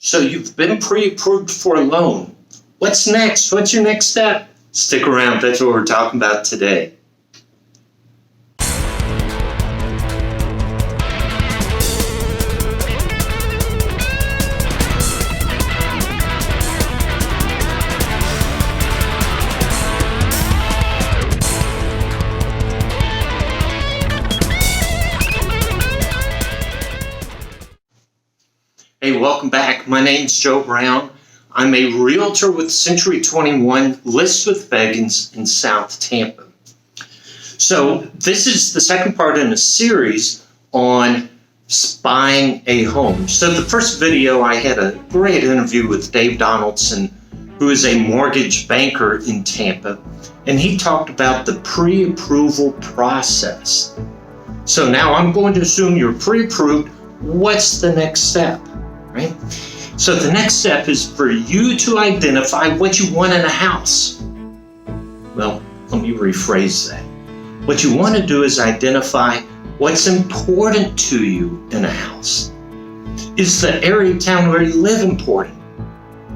So you've been pre-approved for a loan. What's next? What's your next step? Stick around, that's what we're talking about today. Hey, welcome back. My name's Joe Brown. I'm a realtor with Century 21, lists with BEGGINS in South Tampa. So this is the second part in a series on buying a home. So the first video, I had a great interview with Dave Donaldson, who is a mortgage banker in Tampa, and he talked about the pre-approval process. So now I'm going to assume you're pre-approved. What's the next step? Right? So the next step is for you to identify what you want in a house. Well, let me rephrase that. What you want to do is identify what's important to you in a house. Is the area of town where you live important?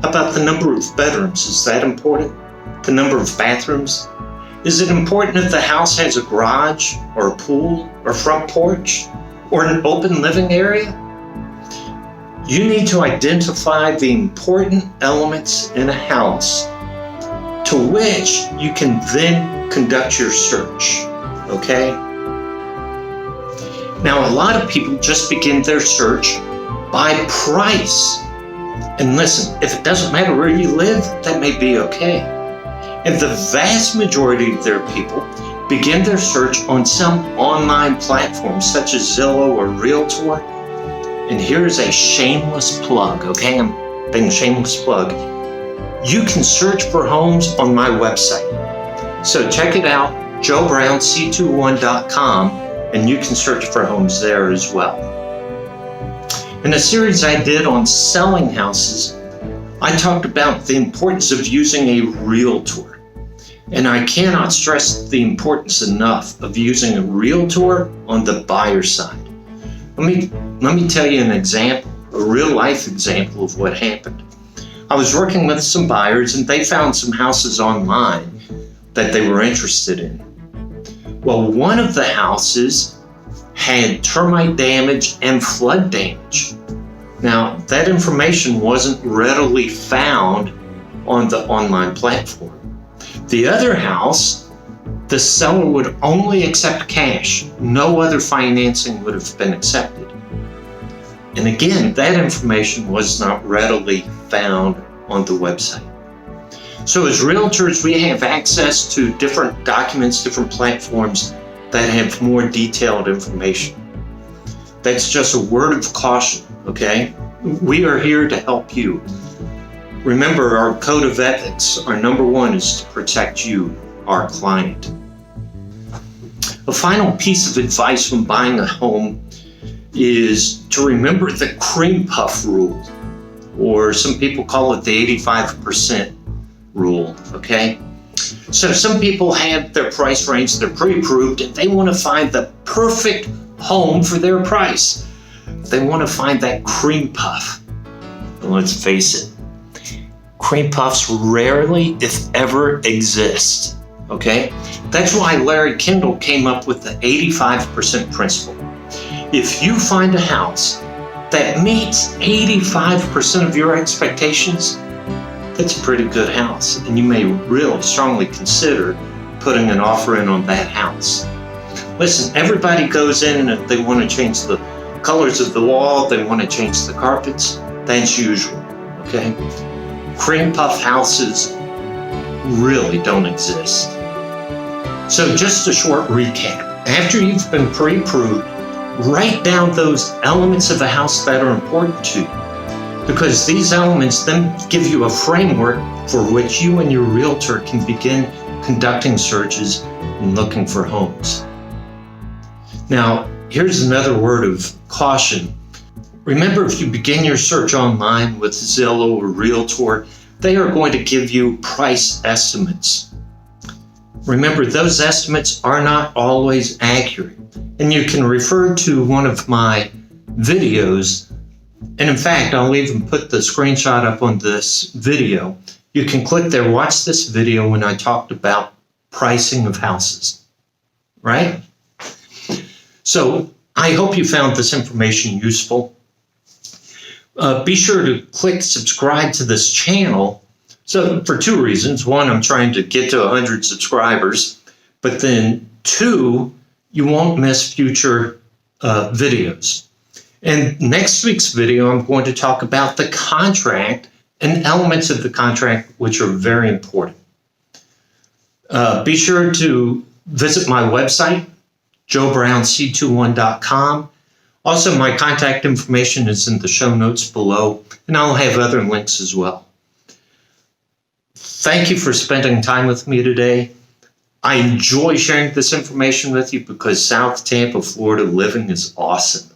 How about the number of bedrooms? Is that important? The number of bathrooms? Is it important if the house has a garage or a pool or front porch or an open living area? You need to identify the important elements in a house to which you can then conduct your search, okay? Now, a lot of people just begin their search by price. And listen, if it doesn't matter where you live, that may be okay. And the vast majority of their people begin their search on some online platforms such as Zillow or Realtor. And here's a shameless plug, okay? I'm being a shameless plug. You can search for homes on my website. So check it out, joebrownc21.com, and you can search for homes there as well. In a series I did on selling houses, I talked about the importance of using a realtor. And I cannot stress the importance enough of using a realtor on the buyer side. Let me tell you an example, a real life example of what happened. I was working with some buyers and they found some houses online that they were interested in. Well, one of the houses had termite damage and flood damage. Now, that information wasn't readily found on the online platform. The other house, the seller would only accept cash. No other financing would have been accepted. And again, that information was not readily found on the website. So as realtors, we have access to different documents, different platforms that have more detailed information. That's just a word of caution, okay? We are here to help you. Remember, our code of ethics, our number one is to protect you, our client. A final piece of advice when buying a home is to remember the Creampuff Rule, or some people call it the 85% rule, okay? So some people have their price range, they're pre-approved, and they want to find the perfect home for their price. They want to find that cream puff. And let's face it, cream puffs rarely, if ever, exist, okay? That's why Larry Kendall came up with the 85% principle. If you find a house that meets 85% of your expectations, that's a pretty good house, and you may really strongly consider putting an offer in on that house. Listen, everybody goes in and if they want to change the colors of the wall, they want to change the carpets, that's usual, okay? Cream puff houses really don't exist. So just a short recap. After you've been pre-approved, write down those elements of the house that are important to you, because these elements then give you a framework for which you and your realtor can begin conducting searches and looking for homes. Now, here's another word of caution. Remember, if you begin your search online with Zillow or Realtor, they are going to give you price estimates. Remember, those estimates are not always accurate. And you can refer to one of my videos And in fact, I'll even put the screenshot up on this video. You can click there, watch this video when I talked about pricing of houses, right? So I hope you found this information useful. Be sure to click subscribe to this channel. So for two reasons. One, I'm trying to get to 100 subscribers, but then two, you won't miss future videos. And next week's video, I'm going to talk about the contract and elements of the contract, which are very important. Be sure to visit my website, joebrownc21.com. Also, my contact information is in the show notes below, and I'll have other links as well. Thank you for spending time with me today. I enjoy sharing this information with you because South Tampa, Florida living is awesome.